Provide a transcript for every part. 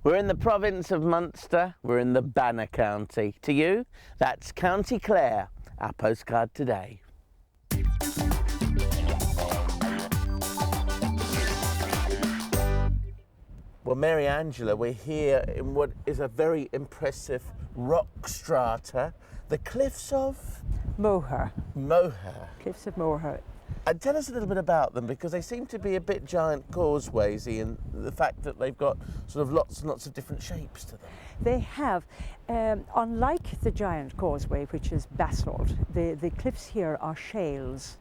We're in the province of Munster, we're in the Banner County. To you, that's County Clare, our postcard today. Well, Mary Angela, we're here in what is a very impressive rock strata, the cliffs of Moher. Moher. Cliffs of Moher. And tell us a little bit about them, because they seem to be a bit giant causewaysy, and the fact that they've got sort of lots and lots of different shapes to them. They have, unlike the giant causeway, which is basalt, the cliffs here are shales,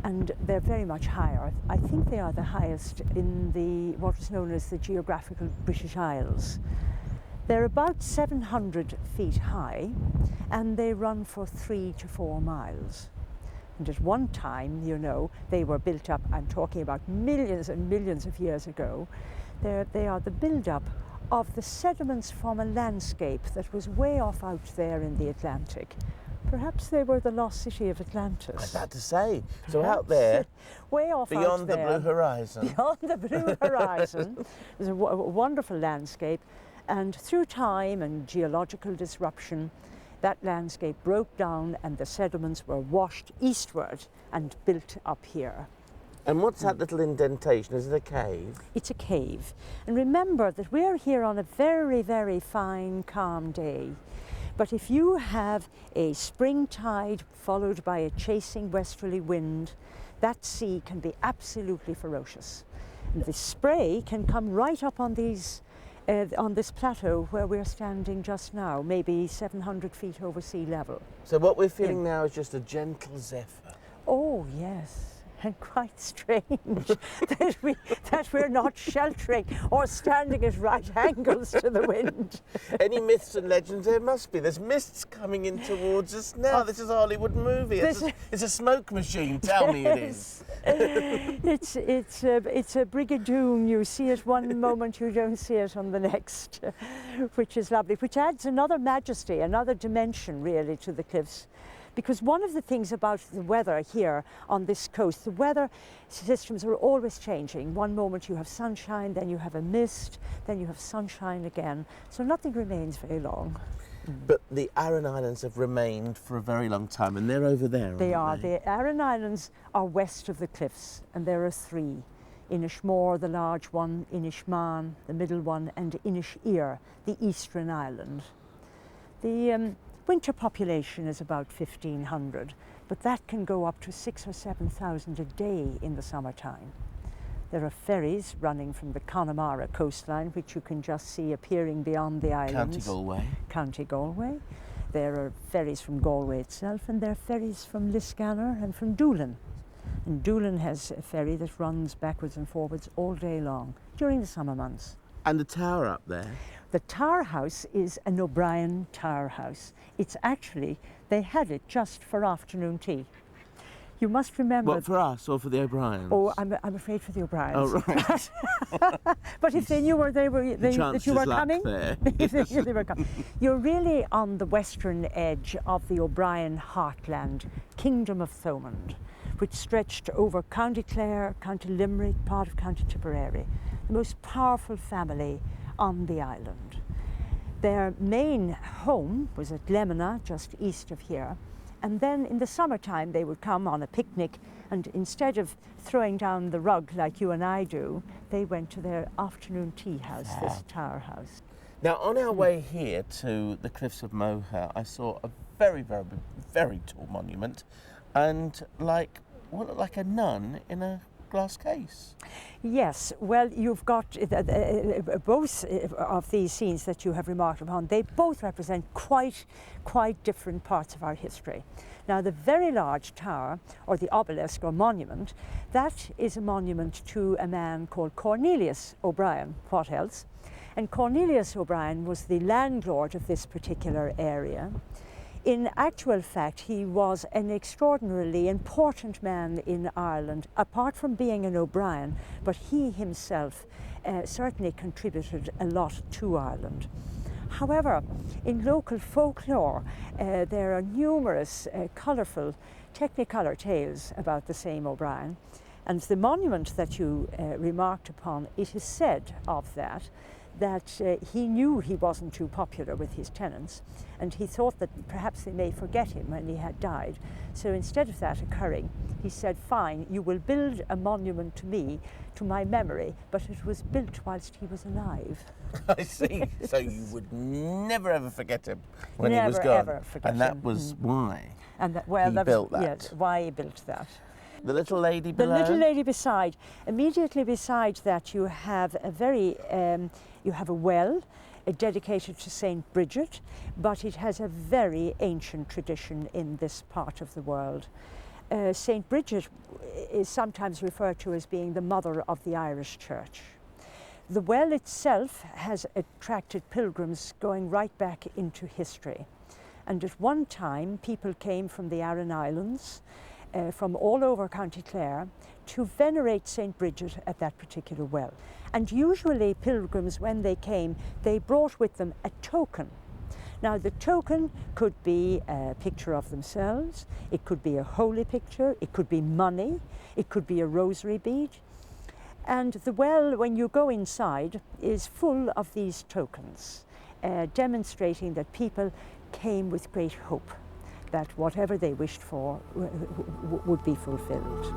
and they're very much higher. I think they are the highest in what is known as the geographical British Isles. They're about 700 feet high, and they run for 3 to 4 miles. And at one time, you know, they were built up, I'm talking about millions and millions of years ago, they are the build-up of the sediments from a landscape that was way off out there in the Atlantic. Perhaps they were the lost city of Atlantis. I was about to say. So out there, way off beyond out the there, blue horizon. Beyond the blue horizon. There's a wonderful landscape, and through time and geological disruption, that landscape broke down and the sediments were washed eastward and built up here. And what's that little indentation? Is it a cave? It's a cave. And remember that we're here on a very, very fine, calm day. But if you have a spring tide followed by a chasing westerly wind, that sea can be absolutely ferocious. And the spray can come right up on these on this plateau where we're standing just now, maybe 700 feet over sea level. So what we're feeling now is just a gentle zephyr. Oh yes, and quite strange that we're not sheltering or standing at right angles to the wind. Any myths and legends? There must be. There's mists coming in towards us now. This is a Hollywood movie. It's a smoke machine. Tell me it is. It's a brigadoon. You see it one moment, you don't see it on the next, which is lovely, which adds another majesty, another dimension really to the cliffs. Because one of the things about the weather here on this coast, the weather systems are always changing. One moment you have sunshine, then you have a mist, then you have sunshine again. So nothing remains very long. But the Aran Islands have remained for a very long time, and they're over there, They are. aren't they? The Aran Islands are west of the cliffs, and there are 3. Inishmore, the large one, Inishmaan, the middle one, and Inisheer, the eastern island. The winter population is about 1,500, but that can go up to 6,000 or 7,000 a day in the summertime. There are ferries running from the Connemara coastline, which you can just see appearing beyond the islands. County Galway. County Galway. There are ferries from Galway itself, and there are ferries from Liscannor and from Doolin. And Doolin has a ferry that runs backwards and forwards all day long during the summer months. And the tower up there? The tower house is an O'Brien tower house. It's actually, they had it just for afternoon tea. You must remember... What, for us or for the O'Briens? Oh, I'm afraid for the O'Briens. Oh, right. But if they knew where that you were coming, if they knew they were coming. You're really on the western edge of the O'Brien heartland, Kingdom of Thomond, which stretched over County Clare, County Limerick, part of County Tipperary, the most powerful family on the island. Their main home was at Lemina, just east of here. And then in the summertime they would come on a picnic, and instead of throwing down the rug like you and I do, they went to their afternoon tea house, this tower house. Now on our way here to the cliffs of Moher, I saw a very, very, very tall monument, and like a nun in a glass case. Yes, well, you've got both of these scenes that you have remarked upon. They both represent quite different parts of our history. Now, the very large tower, or the obelisk or monument, that is a monument to a man called Cornelius O'Brien. What else? And Cornelius O'Brien was the landlord of this particular area. In actual fact, he was an extraordinarily important man in Ireland, apart from being an O'Brien, but he himself certainly contributed a lot to Ireland. However, in local folklore, there are numerous colourful technicolor tales about the same O'Brien. And the monument that you remarked upon, it is said of that that he knew he wasn't too popular with his tenants, and he thought that perhaps they may forget him when he had died. So instead of that occurring, he said, fine, you will build a monument to me, to my memory, but it was built whilst he was alive. I see. So you would never ever forget him when Never, he was gone. ever forget and that him. was why And that, well, he that built was, that. Yes, why he built that. The little lady The below? little lady beside. Immediately beside that, you have a well dedicated to Saint Bridget, but it has a very ancient tradition in this part of the world. Saint Bridget is sometimes referred to as being the mother of the Irish Church. The well itself has attracted pilgrims going right back into history. And at one time, people came from the Aran Islands, from all over County Clare, to venerate St. Bridget at that particular well. And usually pilgrims, when they came, they brought with them a token. Now the token could be a picture of themselves, it could be a holy picture, it could be money, it could be a rosary bead. And the well, when you go inside, is full of these tokens, demonstrating that people came with great hope, that whatever they wished for would be fulfilled.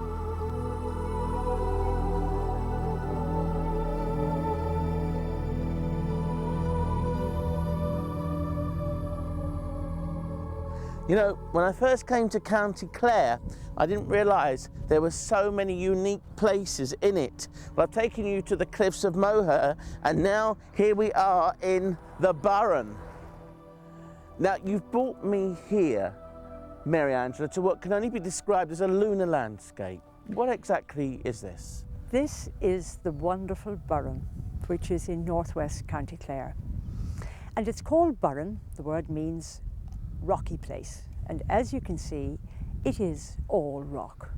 You know, when I first came to County Clare, I didn't realise there were so many unique places in it. Well, I've taken you to the cliffs of Moher, and now here we are in the Burren. Now, you've brought me here, Mary Angela, to what can only be described as a lunar landscape. What exactly is this? This is the wonderful Burren, which is in northwest County Clare. And it's called Burren, the word means rocky place. And as you can see, it is all rock.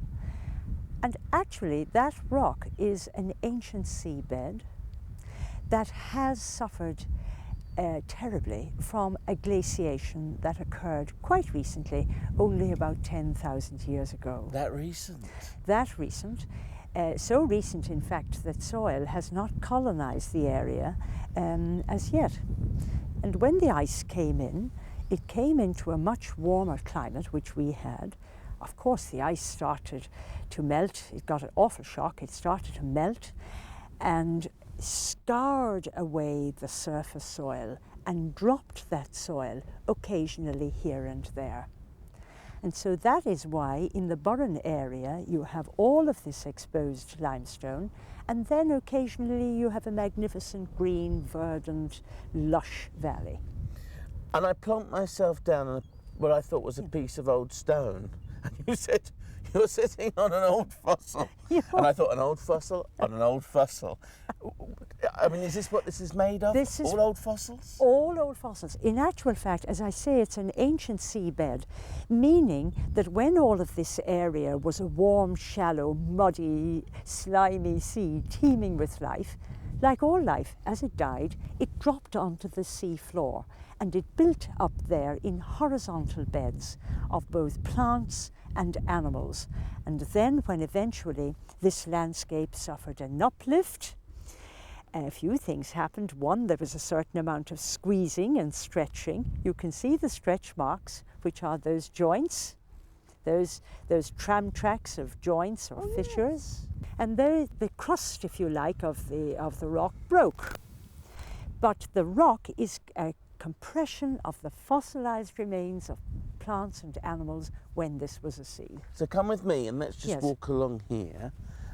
And actually, that rock is an ancient seabed that has suffered terribly from a glaciation that occurred quite recently, only about 10,000 years ago. That recent? That recent. So recent, in fact, that soil has not colonized the area as yet. And when the ice came in, it came into a much warmer climate, which we had. Of course, the ice started to melt. It got an awful shock. It started to melt and scoured away the surface soil and dropped that soil occasionally here and there. And so that is why in the Burren area you have all of this exposed limestone, and then occasionally you have a magnificent green, verdant, lush valley. And I plonked myself down on what I thought was a piece of old stone. And you said, you're sitting on an old fossil. And I thought, an old fossil on an old fossil. I mean, is this what this is made of? This is all old fossils? All old fossils. In actual fact, as I say, it's an ancient seabed, meaning that when all of this area was a warm, shallow, muddy, slimy sea teeming with life, like all life, as it died, it dropped onto the sea floor, and it built up there in horizontal beds of both plants and animals. And then when eventually this landscape suffered an uplift, a few things happened. One, there was a certain amount of squeezing and stretching. You can see the stretch marks, which are those joints, those tram tracks of joints or fissures. Yes. And the crust, if you like, of the rock broke. But the rock is a compression of the fossilized remains of plants and animals when this was a sea. So come with me and let's just walk along here,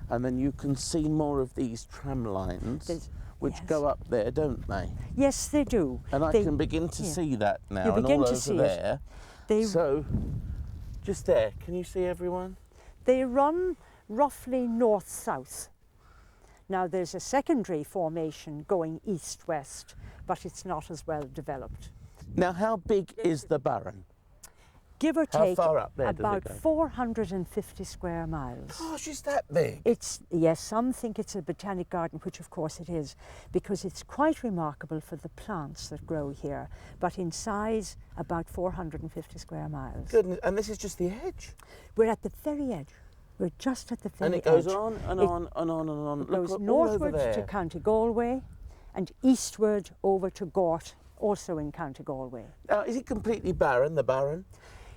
and then you can see more of these tram lines which go up there, don't they? Yes, they do. And I can begin to see that now. You begin and all to over see there. It. So, just there, can you see everyone? They run roughly north-south. Now there's a secondary formation going east-west, but it's not as well developed. Now how big is the Burren? Give or take, far up there about 450 square miles. Gosh, is that big? Yes, some think it's a botanic garden, which of course it is, because it's quite remarkable for the plants that grow here, but in size, about 450 square miles. Goodness, and this is just the edge? We're at the very edge. We're just at the very edge. And it goes on and on and on and on. It goes northwards to County Galway, and eastward over to Gort, also in County Galway. Now, is it completely barren, the Barren?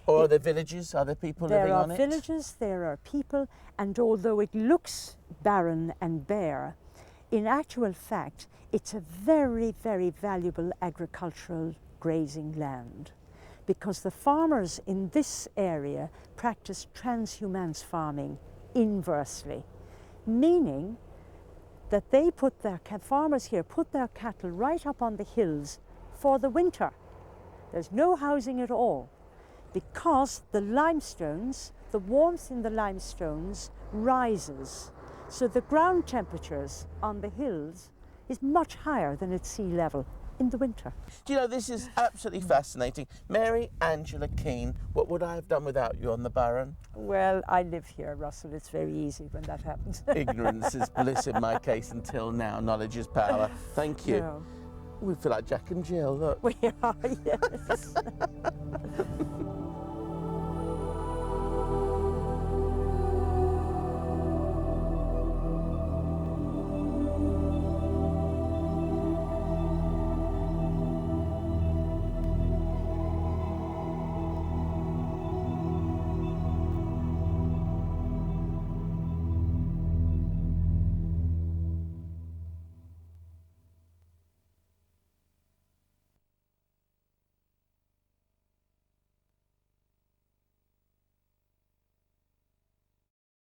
Or are there villages? Are there people living on it? There are villages, there are people, and although it looks barren and bare, in actual fact, it's a very, very valuable agricultural grazing land, because the farmers in this area practice transhumance farming inversely, meaning that they put their farmers here put their cattle right up on the hills for the winter. There's no housing at all, because the limestones, the warmth in the limestones rises, so the ground temperatures on the hills is much higher than at sea level in the winter. Do you know, this is absolutely fascinating. Mary Angela Keane, what would I have done without you on the Barren? Well, I live here, Russell. It's very easy when that happens. Ignorance is bliss in my case until now. Knowledge is power. Thank you. No. We feel like Jack and Jill, look. We are, yes.